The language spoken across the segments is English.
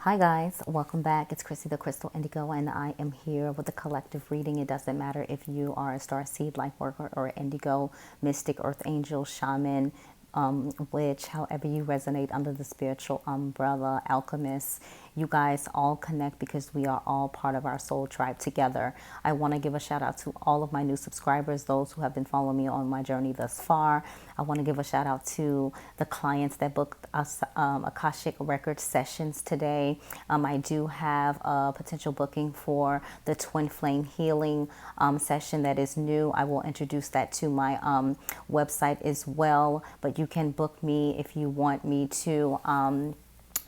Hi guys, welcome back. It's Chrissy the Crystal Indigo, and I am here with a collective reading. It doesn't matter if you are a star seed, light worker, or indigo, mystic, earth angel, shaman, witch, however you resonate under the spiritual umbrella, alchemist. You guys all connect because we are all part of our soul tribe together. I want to give a shout out to all of my new subscribers, those who have been following me on my journey thus far. I want to give a shout out to the clients that booked us Akashic Record sessions today. I do have a potential booking for the Twinflame healing session that is new. I will introduce that to my website as well, but you can book me if you want me to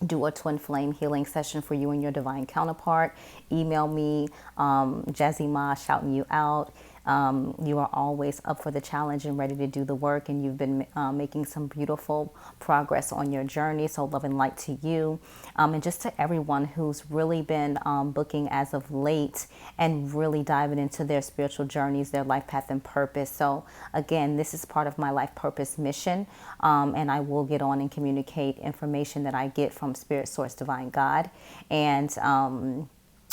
do a twin flame healing session for you and your divine counterpart. Email me, Jazzy Ma, shouting you out. You are always up for the challenge and ready to do the work, and you've been making some beautiful progress on your journey. So love and light to you, and just to everyone who's really been booking as of late and really diving into their spiritual journeys, their life path and purpose. So again, this is part of my life purpose mission, and I will get on and communicate information that I get from Spirit Source Divine God. And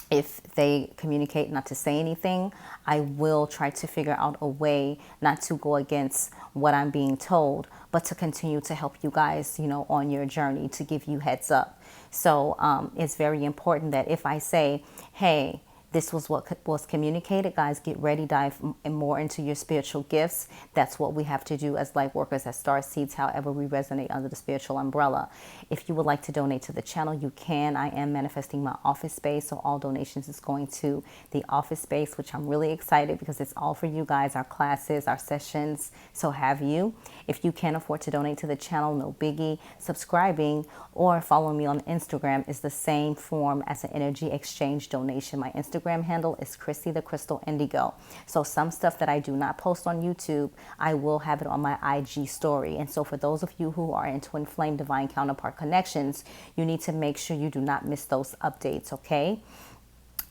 if they communicate not to say anything, I will try to figure out a way not to go against what I'm being told, but to continue to help you guys, on your journey, to give you heads up. So it's very important that if I say, hey, this was what was communicated, guys, get ready, dive more into your spiritual gifts. That's what we have to do as light workers, as star seeds, however we resonate under the spiritual umbrella. If you would like to donate to the channel, you can. I am manifesting my office space, so all donations is going to the office space, which I'm really excited because it's all for you guys, our classes, our sessions. So have you. If you can't afford to donate to the channel, no biggie. Subscribing or following me on Instagram is the same form as an energy exchange donation. My Instagram handle is Chrissy the Crystal Indigo. So some stuff that I do not post on YouTube, I will have it on my IG story. And so for those of you who are in Twin Flame Divine Counterpart Connections, you need to make sure you do not miss those updates, okay?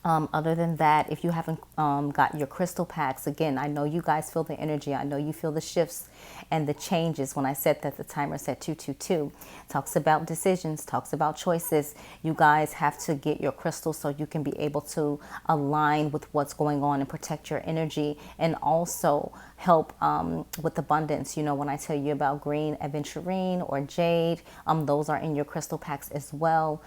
Other than that, if you haven't got your crystal packs, again, I know you guys feel the energy. I know you feel the shifts and the changes. When I said that the timer said 222, talks about decisions, talks about choices. You guys have to get your crystals so you can be able to align with what's going on and protect your energy, and also help with abundance. When I tell you about green aventurine or jade, those are in your crystal packs as well,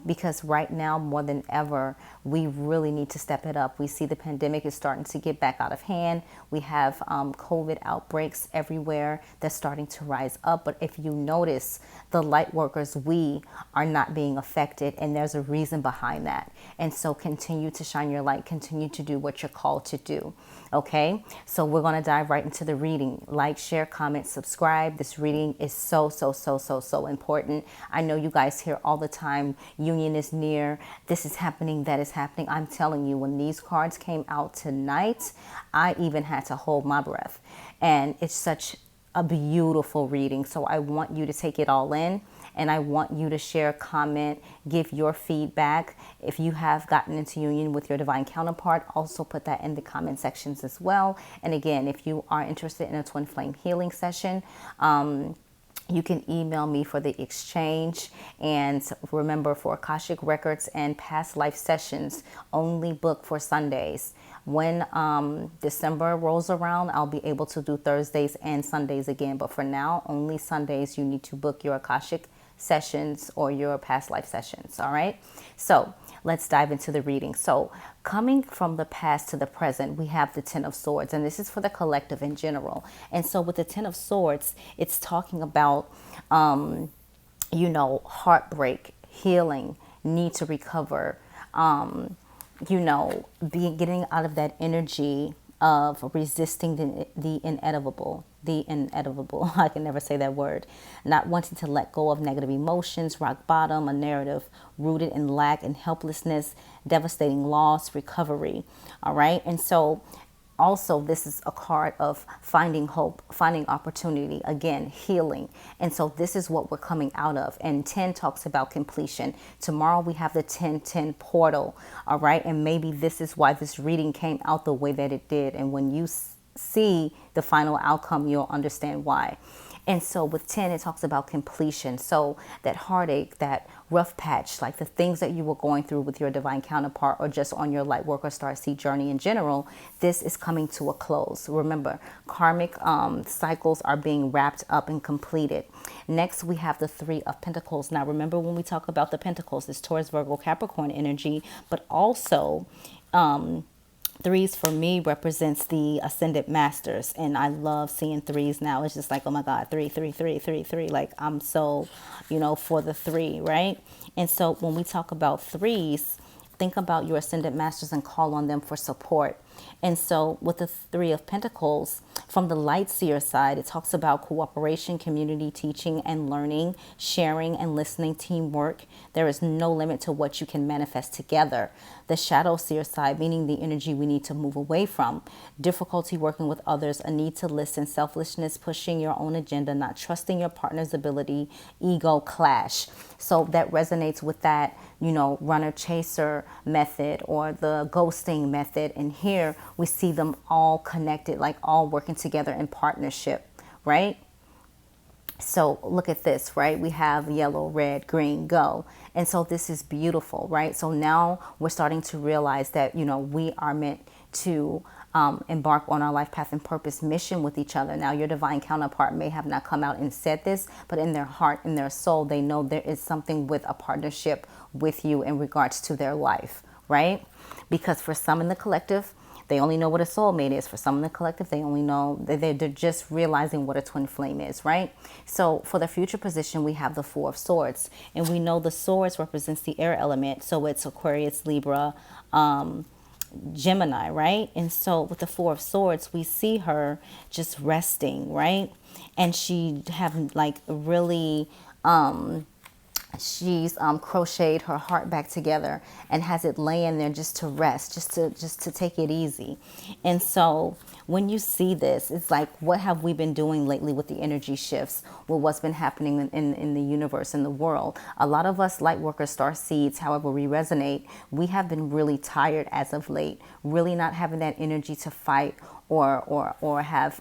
because right now more than ever, we really need to step it up. We see the pandemic is starting to get back out of hand. We have COVID outbreaks everywhere that's starting to rise up. But if you notice, the light workers, we are not being affected, and there's a reason behind that. And so continue to shine your light, continue to do what you're called to do. Okay, so we're going to dive right into the reading. Like, share, comment, subscribe. This reading is so important. I know you guys hear all the time, union is near, this is happening, that is happening. I'm telling you, when these cards came out tonight, I even had to hold my breath. And it's such a beautiful reading. So I want you to take it all in, and I want you to share, comment, give your feedback. If you have gotten into union with your divine counterpart, also put that in the comment sections as well. And again, if you are interested in a twin flame healing session, you can email me for the exchange. And remember, for Akashic Records and past life sessions, only book for Sundays. When December rolls around, I'll be able to do Thursdays and Sundays again. But for now, only Sundays you need to book your Akashic sessions or your past life sessions. All right. So let's dive into the reading. So coming from the past to the present, we have the Ten of Swords, and this is for the collective in general. And so with the Ten of Swords, it's talking about, heartbreak, healing, need to recover, getting out of that energy of resisting the inevitable. I can never say that word. Not wanting to let go of negative emotions, rock bottom, a narrative rooted in lack and helplessness, devastating loss, recovery. All right. And so also, this is a card of finding hope, finding opportunity, again, healing. And so this is what we're coming out of. And 10 talks about completion. Tomorrow we have the 10-10 portal. All right. And maybe this is why this reading came out the way that it did. And when you see the final outcome, you'll understand why. And so with 10, it talks about completion. So that heartache, that rough patch, like the things that you were going through with your divine counterpart or just on your light work or starseed journey in general, this is coming to a close. Remember, karmic cycles are being wrapped up and completed. Next, we have the Three of Pentacles. Now, remember when we talk about the Pentacles, it's Taurus, Virgo, Capricorn energy, but also threes for me represents the ascended masters, and I love seeing threes now. It's just like, oh my God, three, three, three, three, three. Like I'm so, for the three, right? And so when we talk about threes, think about your ascended masters and call on them for support. And so with the Three of Pentacles, from the light seer side, it talks about cooperation, community, teaching and learning, sharing and listening, teamwork. There is no limit to what you can manifest together. The shadow seer side, meaning the energy we need to move away from, difficulty working with others, a need to listen, selfishness, pushing your own agenda, not trusting your partner's ability, ego clash. So that resonates with that, runner chaser method or the ghosting method. And here we see them all connected, like all working together in partnership, right? So look at this, right? We have yellow, red, green, go. And so this is beautiful, right? So now we're starting to realize that, we are meant to embark on our life path and purpose mission with each other. Now, your divine counterpart may have not come out and said this, but in their heart, in their soul, they know there is something with a partnership with you in regards to their life, right? Because for some in the collective, they only know what a soulmate is. For some in the collective, they only know that they're just realizing what a twin flame is, right? So for the future position, we have the Four of Swords. And we know the swords represents the air element. So it's Aquarius, Libra, Gemini, right? And so with the Four of Swords, we see her just resting, right? And she have like really... she's crocheted her heart back together and has it laying there just to rest, just to take it easy. And so when you see this, it's like, what have we been doing lately with the energy shifts, with what's been happening in the universe, in the world? A lot of us light workers, star seeds, however we resonate, we have been really tired as of late, really not having that energy to fight or have,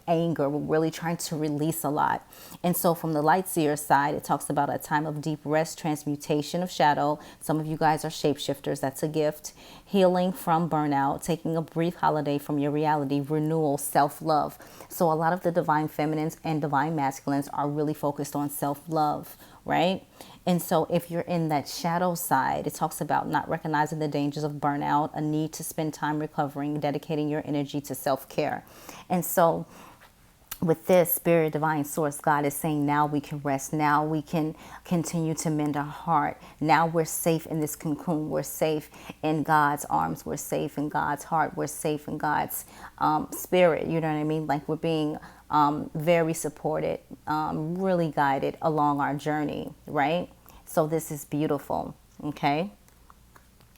anger. We're really trying to release a lot. And so from the light seer side, it talks about a time of deep rest, transmutation of shadow. Some of you guys are shapeshifters. That's a gift. Healing from burnout, taking a brief holiday from your reality, renewal, self-love. So a lot of the divine feminines and divine masculines are really focused on self-love, right? And so if you're in that shadow side, it talks about not recognizing the dangers of burnout, a need to spend time recovering, dedicating your energy to self-care. And so with this, Spirit, Divine Source, God is saying now we can rest. Now we can continue to mend our heart. Now we're safe in this cocoon. We're safe in God's arms. We're safe in God's heart. We're safe in God's spirit. You know what I mean? Like we're being very supported, really guided along our journey, right? So this is beautiful, okay?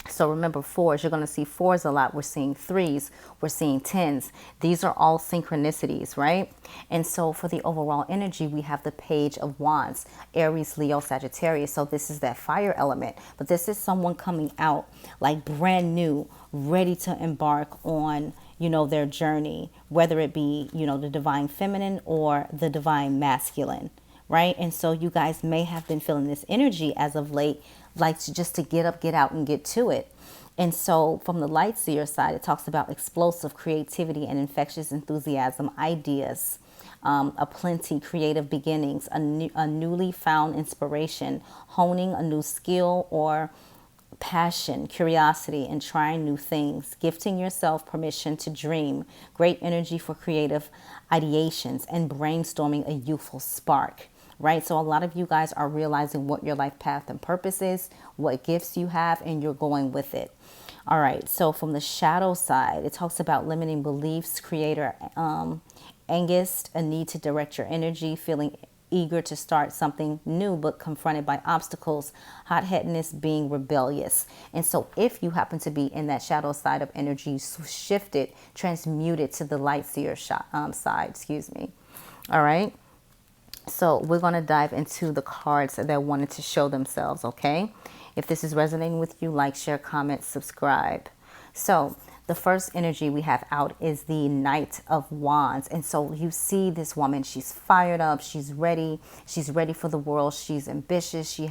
So remember, fours, you're going to see fours a lot. We're seeing threes. We're seeing tens. These are all synchronicities, right? And so for the overall energy, we have the Page of Wands, Aries, Leo, Sagittarius. So this is that fire element. But this is someone coming out like brand new, ready to embark on, their journey, whether it be, the divine feminine or the divine masculine, right? And so you guys may have been feeling this energy as of late, like just to get up, get out, and get to it. And so from the light seer side, it talks about explosive creativity and infectious enthusiasm, ideas, aplenty, creative beginnings, a newly found inspiration, honing a new skill or passion, curiosity, and trying new things, gifting yourself permission to dream, great energy for creative ideations, and brainstorming a youthful spark. Right? So a lot of you guys are realizing what your life path and purpose is, what gifts you have, and you're going with it. All right. So from the shadow side, it talks about limiting beliefs, creator angst, a need to direct your energy, feeling eager to start something new, but confronted by obstacles, hot-headedness, being rebellious. And so if you happen to be in that shadow side of energy, shifted, transmuted to the light seer side, All right. So we're going to dive into the cards that wanted to show themselves, okay? If this is resonating with you, like, share, comment, subscribe. So the first energy we have out is the Knight of Wands. And so you see this woman, she's fired up, she's ready for the world, she's ambitious, she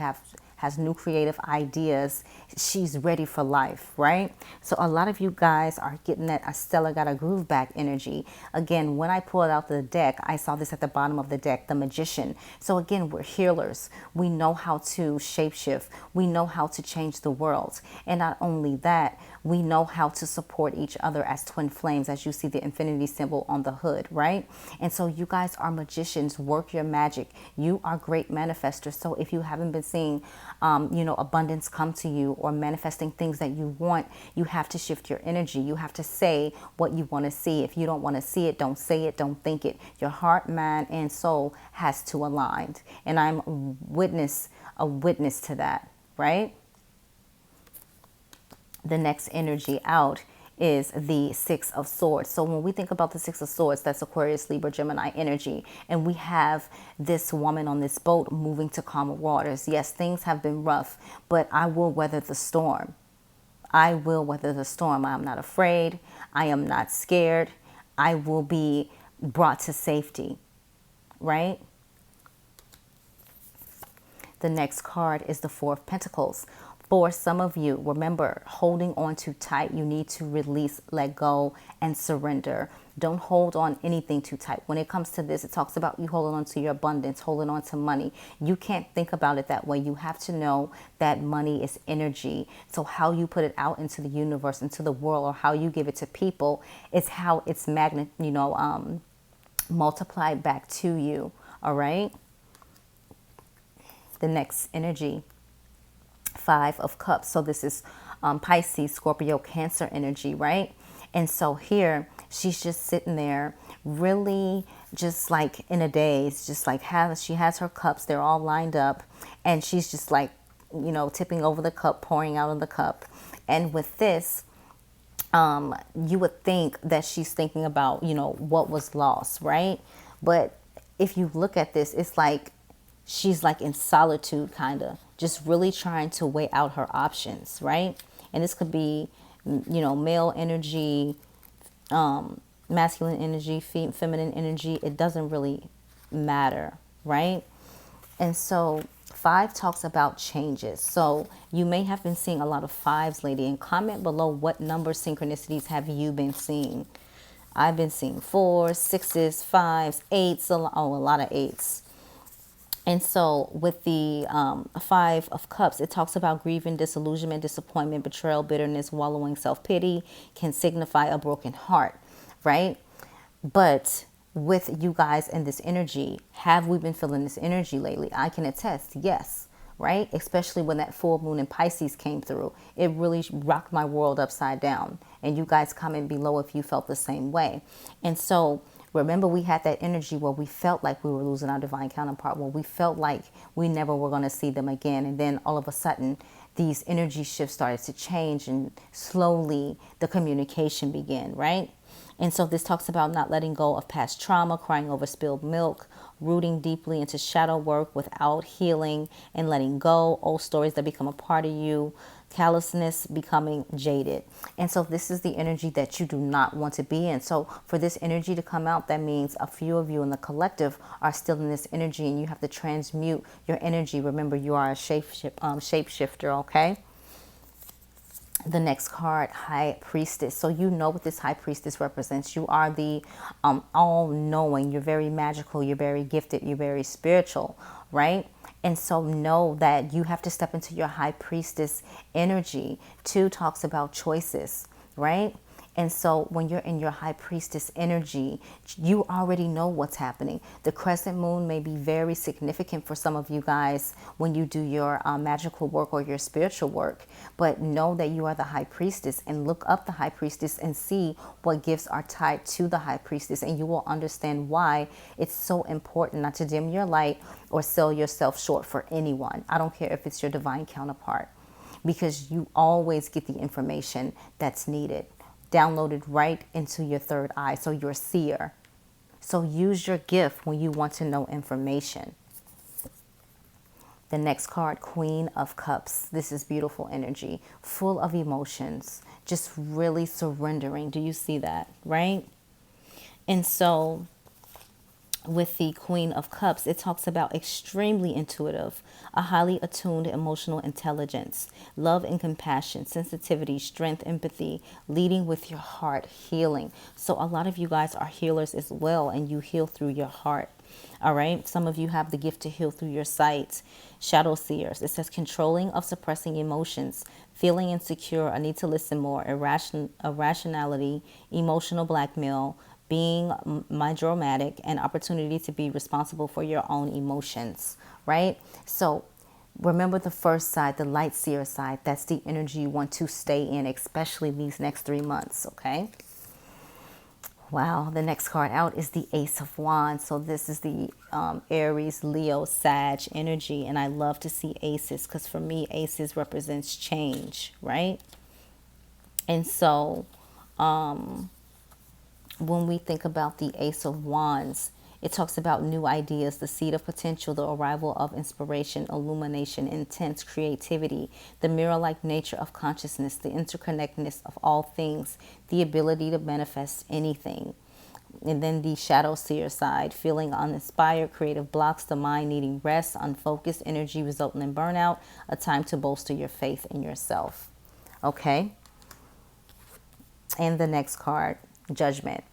has new creative ideas. She's ready for life, right? So a lot of you guys are getting that Estella got a groove back energy. Again, when I pulled out the deck, I saw this at the bottom of the deck, the Magician. So again, we're healers. We know how to shapeshift. We know how to change the world. And not only that, we know how to support each other as twin flames, as you see the infinity symbol on the hood, right? And so you guys are magicians. Work your magic. You are great manifestors. So if you haven't been seeing, abundance come to you or manifesting things that you want, you have to shift your energy. You have to say what you want to see. If you don't want to see it, don't say it, don't think it. Your heart, mind, and soul has to align. And I'm a witness to that, right? The next energy out is the Six of Swords. So when we think about the Six of Swords, that's Aquarius, Libra, Gemini energy. And we have this woman on this boat moving to calmer waters. Yes, things have been rough, but I will weather the storm. I will weather the storm. I'm not afraid. I am not scared. I will be brought to safety, right? The next card is the Four of Pentacles. For some of you, remember, holding on too tight, you need to release, let go, and surrender. Don't hold on anything too tight. When it comes to this, it talks about you holding on to your abundance, holding on to money. You can't think about it that way. You have to know that money is energy. So how you put it out into the universe, into the world, or how you give it to people is how it's multiplied back to you. All right. The next energy, Five of Cups. So this is Pisces, Scorpio, Cancer energy, right? And so here she's just sitting there really just like in a daze, just like she has her cups, they're all lined up, and she's just like, tipping over the cup, pouring out of the cup. And with this, you would think that she's thinking about, what was lost, right? But if you look at this, it's like she's like in solitude, kind of just really trying to weigh out her options, right? And this could be, male energy, masculine energy, feminine energy. It doesn't really matter, right? And so 5 talks about changes. So you may have been seeing a lot of 5s lately. And comment below, what number synchronicities have you been seeing? I've been seeing 4s, 6s, 5s, 8s, a lot of 8s. And so with the 5 of Cups, it talks about grieving, disillusionment, disappointment, betrayal, bitterness, wallowing, self-pity can signify a broken heart, right? But with you guys and this energy, have we been feeling this energy lately? I can attest, yes, right? Especially when that full moon in Pisces came through. It really rocked my world upside down. And you guys comment below if you felt the same way. And so remember, we had that energy where we felt like we were losing our divine counterpart, where we felt like we never were going to see them again. And then all of a sudden, these energy shifts started to change, and slowly the communication began, right? And so this talks about not letting go of past trauma, crying over spilled milk, rooting deeply into shadow work without healing and letting go, old stories that become a part of you, callousness, becoming jaded. And so this is the energy that you do not want to be in. So for this energy to come out, that means a few of you in the collective are still in this energy, and you have to transmute your energy. Remember, you are a shapeshifter, okay? The next card, High Priestess. So you know what this High Priestess represents. You are the all-knowing. You're very magical. You're very gifted. You're very spiritual, right? And so know that you have to step into your High Priestess energy. 2 talks about choices, right? And so when you're in your High Priestess energy, you already know what's happening. The crescent moon may be very significant for some of you guys when you do your magical work or your spiritual work. But know that you are the High Priestess, and look up the High Priestess and see what gifts are tied to the High Priestess. And you will understand why it's so important not to dim your light or sell yourself short for anyone. I don't care if it's your divine counterpart, because you always get the information that's needed, downloaded right into your third eye. So you're a seer. So use your gift when you want to know information. The next card, Queen of Cups. This is beautiful energy, full of emotions, just really surrendering. Do you see that, right? And so with the Queen of Cups, it talks about extremely intuitive, a highly attuned emotional intelligence, love and compassion, sensitivity, strength, empathy, leading with your heart, healing. So a lot of you guys are healers as well, and you heal through your heart. All right. Some of you have the gift to heal through your sight. Shadow seers. It says controlling of suppressing emotions, feeling insecure, I need to listen more, irrationality, emotional blackmail, being melodramatic, and opportunity to be responsible for your own emotions, right? So remember the first side, the light seer side. That's the energy you want to stay in, especially these next 3 months, okay? Wow, the next card out is the Ace of Wands. So this is the Aries, Leo, Sag energy. And I love to see aces because for me, aces represents change, right? And so when we think about the Ace of Wands, it talks about new ideas, the seed of potential, the arrival of inspiration, illumination, intense creativity, the mirror-like nature of consciousness, the interconnectedness of all things, the ability to manifest anything. And then the shadow seer side, feeling uninspired, creative blocks, the mind needing rest, unfocused energy resulting in burnout, a time to bolster your faith in yourself. Okay? And the next card, judgment.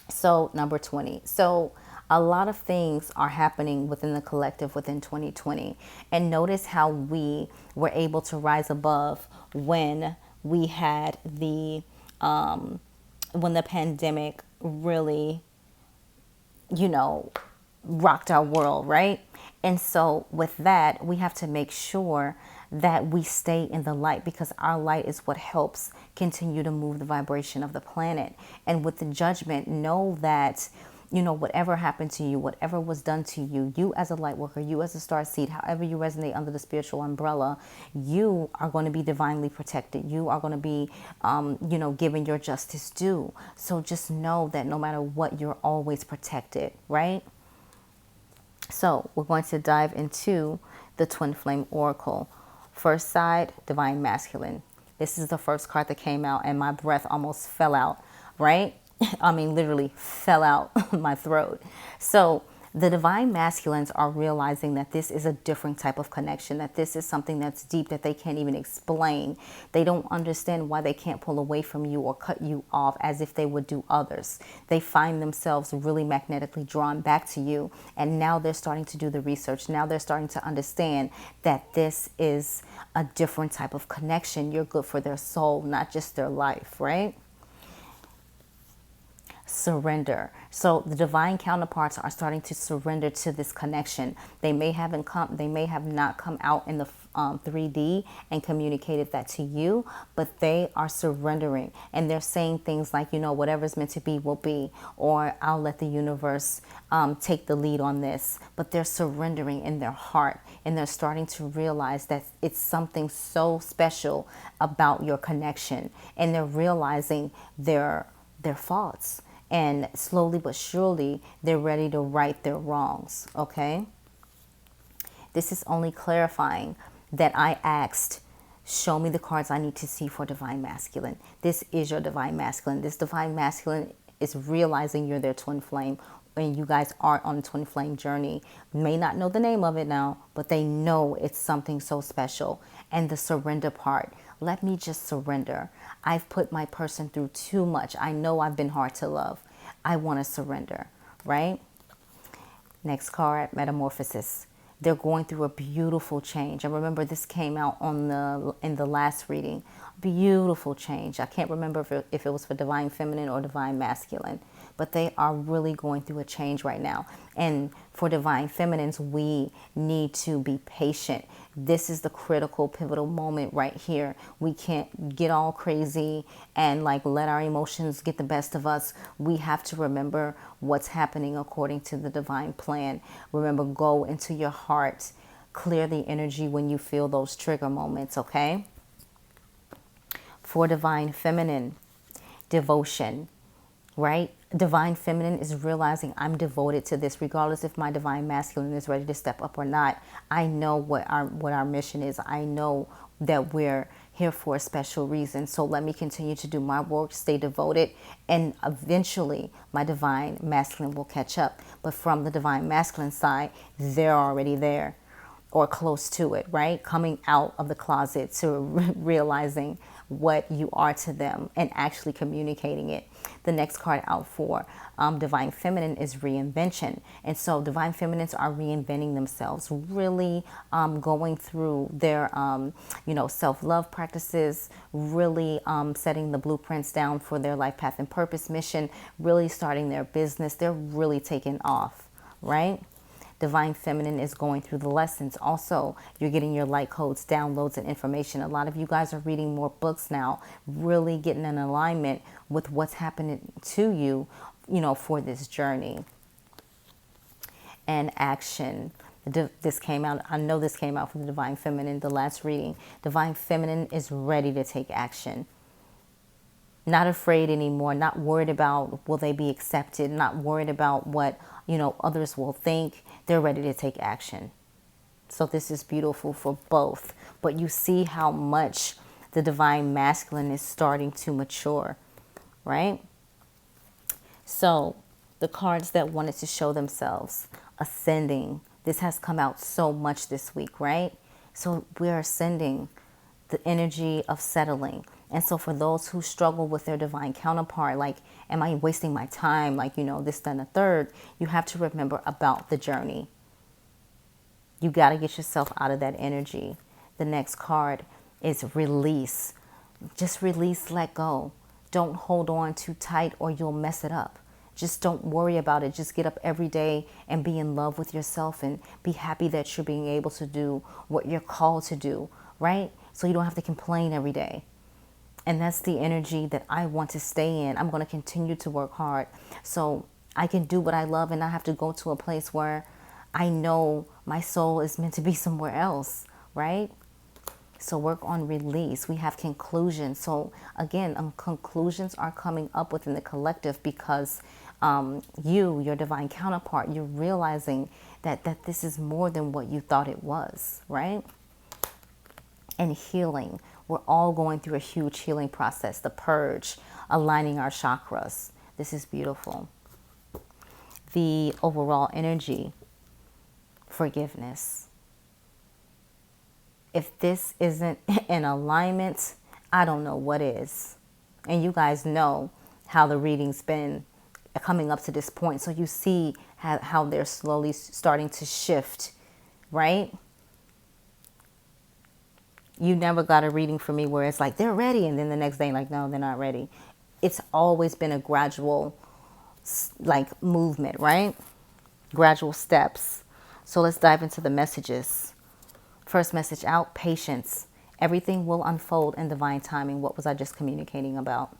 So number 20. So a lot of things are happening within the collective within 2020. And notice how we were able to rise above when we had when the pandemic really, rocked our world, right? And so with that, we have to make sure that we stay in the light, because our light is what helps continue to move the vibration of the planet. And with the judgment, know that, whatever happened to you, whatever was done to you, you as a light worker, you as a star seed, however you resonate under the spiritual umbrella, you are going to be divinely protected. You are going to be, given your justice due. So just know that no matter what, you're always protected, right? So we're going to dive into the Twin Flame Oracle. First side, Divine Masculine. This is the first card that came out and my breath almost fell out, right? I mean, literally fell out my throat. So the Divine Masculines are realizing that this is a different type of connection, that this is something that's deep that they can't even explain. They don't understand why they can't pull away from you or cut you off as if they would do others. They find themselves really magnetically drawn back to you. And now they're starting to do the research. Now they're starting to understand that this is a different type of connection. You're good for their soul, not just their life, right? Surrender. So the divine counterparts are starting to surrender to this connection. They may have not come out in the 3D and communicated that to you, but they are surrendering, and they're saying things like, whatever's meant to be will be, or I'll let the universe take the lead on this. But they're surrendering in their heart, and they're starting to realize that it's something so special about your connection, and they're realizing their faults. And slowly but surely, they're ready to right their wrongs, okay? This is only clarifying that I asked, show me the cards I need to see for Divine Masculine. This is your Divine Masculine. This Divine Masculine is realizing you're their twin flame, and you guys are on a twin flame journey. May not know the name of it now, but they know it's something so special. And the surrender part. Let me just surrender. I've put my person through too much. I know I've been hard to love. I want to surrender, right? Next card, Metamorphosis. They're going through a beautiful change. And remember, this came out in the last reading. Beautiful change. I can't remember if it was for Divine Feminine or Divine Masculine, but they are really going through a change right now. And for Divine Feminines, we need to be patient. This is the critical, pivotal moment right here. We can't get all crazy and let our emotions get the best of us. We have to remember what's happening according to the divine plan. Remember, go into your heart. Clear the energy when you feel those trigger moments, okay? For Divine Feminine, devotion, right? Divine feminine is realizing I'm devoted to this, regardless if my divine masculine is ready to step up or not. I know what our mission is. I know that we're here for a special reason. So let me continue to do my work, stay devoted, and eventually my divine masculine will catch up. But from the divine masculine side, they're already there or close to it, right? Coming out of the closet to realizing what you are to them and actually communicating it. The next card out for Divine Feminine is reinvention. And so Divine Feminines are reinventing themselves, really going through their, self-love practices, really setting the blueprints down for their life path and purpose mission, really starting their business. They're really taking off, right? Divine Feminine is going through the lessons. Also, you're getting your light codes, downloads, and information. A lot of you guys are reading more books now, really getting in alignment with what's happening to you, for this journey. And action. This came out, I know this came out for the Divine Feminine, the last reading. Divine Feminine is ready to take action. Not afraid anymore, not worried about will they be accepted, not worried about what, others will think. They're ready to take action. So this is beautiful for both. But you see how much the divine masculine is starting to mature, right? So the cards that wanted to show themselves, ascending. This has come out so much this week, right? So we are ascending, the energy of settling. And so for those who struggle with their divine counterpart, like, am I wasting my time? Like, this, then, the third, you have to remember about the journey. You got to get yourself out of that energy. The next card is release. Just release, let go. Don't hold on too tight or you'll mess it up. Just don't worry about it. Just get up every day and be in love with yourself and be happy that you're being able to do what you're called to do, right? So you don't have to complain every day. And that's the energy that I want to stay in. I'm going to continue to work hard so I can do what I love and not have to go to a place where I know my soul is meant to be somewhere else, right? So work on release. We have conclusions. So again, conclusions are coming up within the collective because your divine counterpart, you're realizing that this is more than what you thought it was, right? And healing. We're all going through a huge healing process, the purge, aligning our chakras. This is beautiful. The overall energy, forgiveness. If this isn't in alignment, I don't know what is. And you guys know how the reading's been coming up to this point. So you see how they're slowly starting to shift, right? You never got a reading from me where it's like, they're ready. And then the next day, like, no, they're not ready. It's always been a gradual, movement, right? Gradual steps. So let's dive into the messages. First message out, patience. Everything will unfold in divine timing. What was I just communicating about?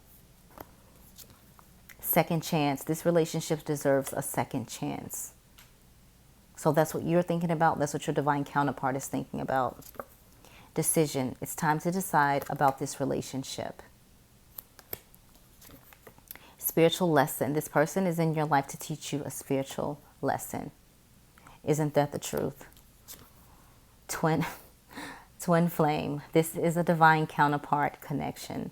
Second chance. This relationship deserves a second chance. So that's what you're thinking about. That's what your divine counterpart is thinking about. Decision. It's time to decide about this relationship. Spiritual lesson. This person is in your life to teach you a spiritual lesson. Isn't that the truth? Twin flame. This is a divine counterpart connection.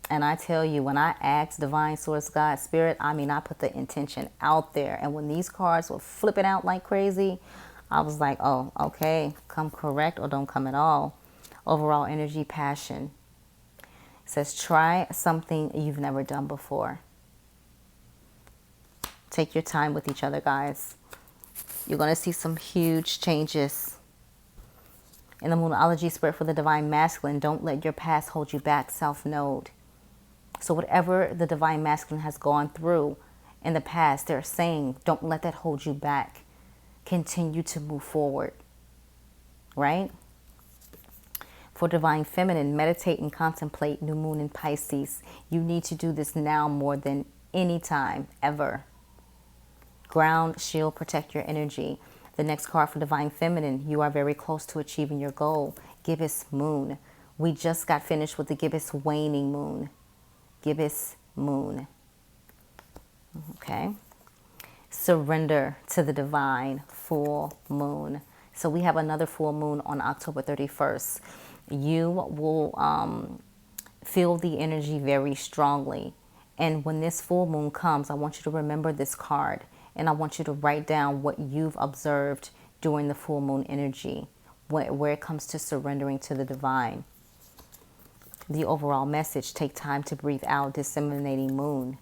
And I tell you, when I ask divine source, God, spirit, I put the intention out there. And when these cards were flipping out like crazy, I was like, oh, okay, come correct or don't come at all. Overall energy, passion. It says, try something you've never done before. Take your time with each other, guys. You're going to see some huge changes. In the Moonology spirit for the divine masculine, don't let your past hold you back, self-node. So whatever the divine masculine has gone through in the past, they're saying, don't let that hold you back. Continue to move forward, right? For divine feminine, meditate and contemplate new moon in Pisces. You need to do this now more than any time ever. Ground, shield, protect your energy. The next card for divine feminine, you are very close to achieving your goal. Gibbous moon. We just got finished with the gibbous waning moon. Gibbous moon. Okay. Surrender to the divine full moon. So we have another full moon on October 31st. You will feel the energy very strongly. And when this full moon comes, I want you to remember this card, and I want you to write down what you've observed during the full moon energy, where it comes to surrendering to the divine. The overall message: take time to breathe out, disseminating moon.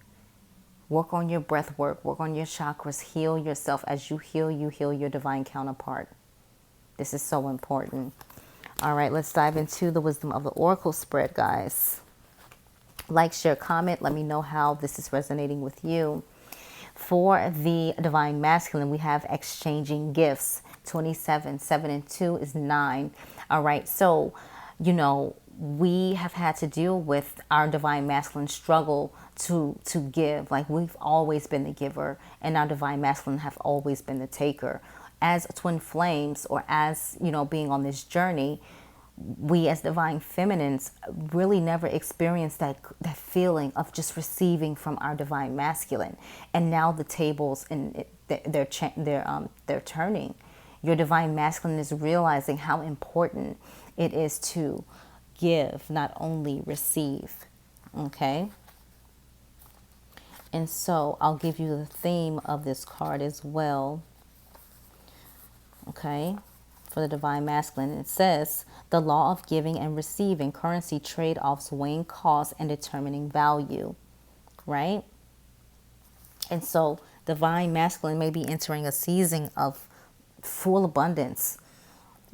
Work on your breath work, work on your chakras, heal yourself. As you heal your divine counterpart. This is so important. All right, let's dive into the wisdom of the oracle spread, guys. Like, share, comment. Let me know how this is resonating with you. For the divine masculine, we have exchanging gifts. 27, 7 and 2 is 9. All right, so, we have had to deal with our divine masculine struggle to give. Like, we've always been the giver, and our divine masculine have always been the taker. As twin flames, or as, being on this journey, we as divine feminines really never experienced that feeling of just receiving from our divine masculine. And now the tables, and they're turning. Your divine masculine is realizing how important it is to give, not only receive. Okay. And so I'll give you the theme of this card as well. Okay. For the divine masculine, it says the law of giving and receiving, currency trade-offs, weighing costs and determining value. Right. And so divine masculine may be entering a season of full abundance,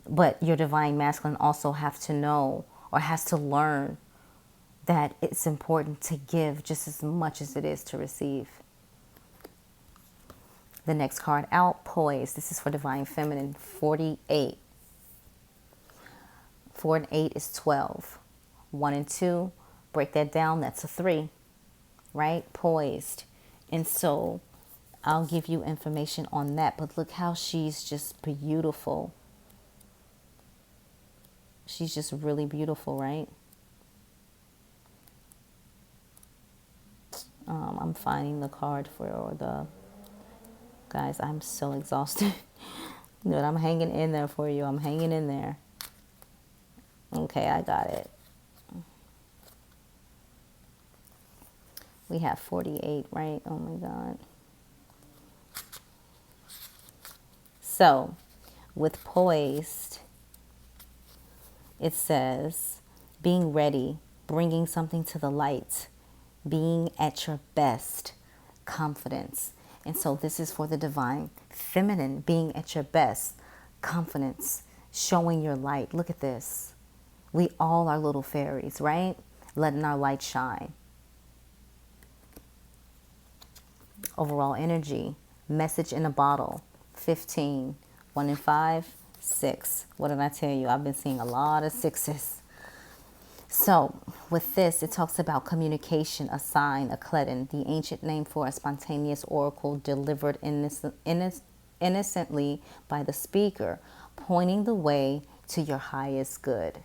but your divine masculine also have to know, or has to learn, that it's important to give just as much as it is to receive. The next card out, poise. This is for divine feminine. 48. 4 and 8 is 12. 1 and 2, break that down, that's a 3. Right? Poised. And so I'll give you information on that, but look how she's just beautiful. She's just really beautiful, right? I'm finding the card for the... Guys, I'm so exhausted. But I'm hanging in there for you. I'm hanging in there. Okay, I got it. We have 48, right? Oh my God. So, with poised, it says being ready, bringing something to the light, being at your best, confidence. And so this is for the divine feminine, being at your best, confidence, showing your light. Look at this. We all are little fairies, right? Letting our light shine. Overall energy, message in a bottle, 15, 1 and 5, 6. What did I tell you? I've been seeing a lot of 6s. So with this, it talks about communication, a sign, a cledon, the ancient name for a spontaneous oracle delivered innocently by the speaker, pointing the way to your highest good.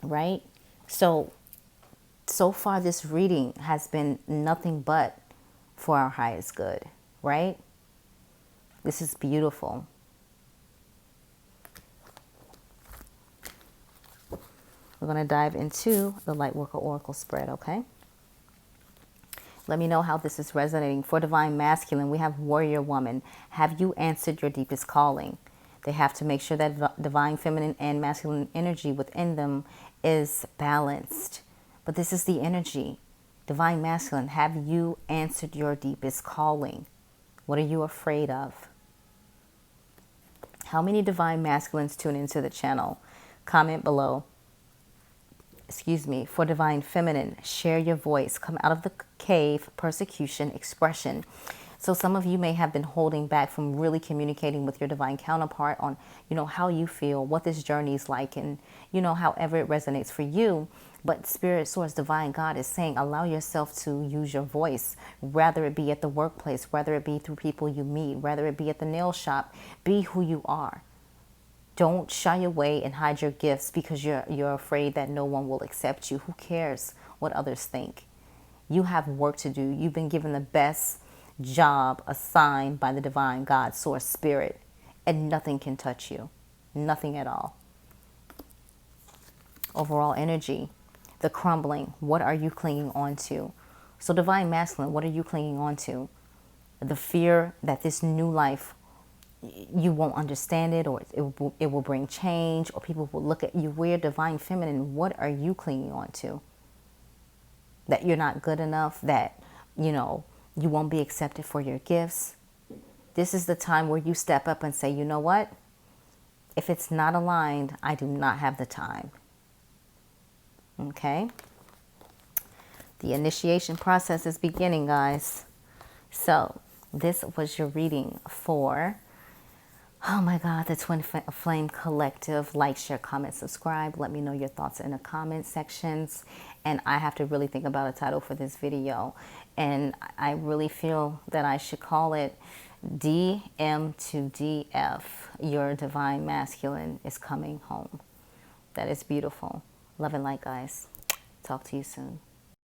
Right? So far this reading has been nothing but for our highest good, right? This is beautiful. We're going to dive into the Lightworker Oracle spread, okay? Let me know how this is resonating. For divine masculine, we have warrior woman. Have you answered your deepest calling? They have to make sure that divine feminine and masculine energy within them is balanced. But this is the energy. Divine masculine, have you answered your deepest calling? What are you afraid of? How many divine masculines tune into the channel? Comment below. For divine feminine, share your voice. Come out of the cave, persecution, expression. So some of you may have been holding back from really communicating with your divine counterpart on, how you feel, what this journey is like, and, however it resonates for you. But Spirit, Source, Divine God is saying, allow yourself to use your voice, whether it be at the workplace, whether it be through people you meet, whether it be at the nail shop. Be who you are. Don't shy away and hide your gifts because you're afraid that no one will accept you. Who cares what others think? You have work to do. You've been given the best job assigned by the divine God, source, spirit, and nothing can touch you. Nothing at all. Overall energy, the crumbling. What are you clinging on to? So divine masculine, what are you clinging on to? The fear that this new life, you won't understand it, or it will bring change, or people will look at you weird. Divine feminine, what are you clinging on to? That you're not good enough, that, you know, you won't be accepted for your gifts. This is the time where you step up and say, you know what? If it's not aligned, I do not have the time. Okay? The initiation process is beginning, guys. So this was your reading for, oh my God, the Twin Flame Collective. Like, share, comment, subscribe. Let me know your thoughts in the comment sections. And I have to really think about a title for this video. And I really feel that I should call it DM to DF. Your divine masculine is coming home. That is beautiful. Love and light, guys. Talk to you soon.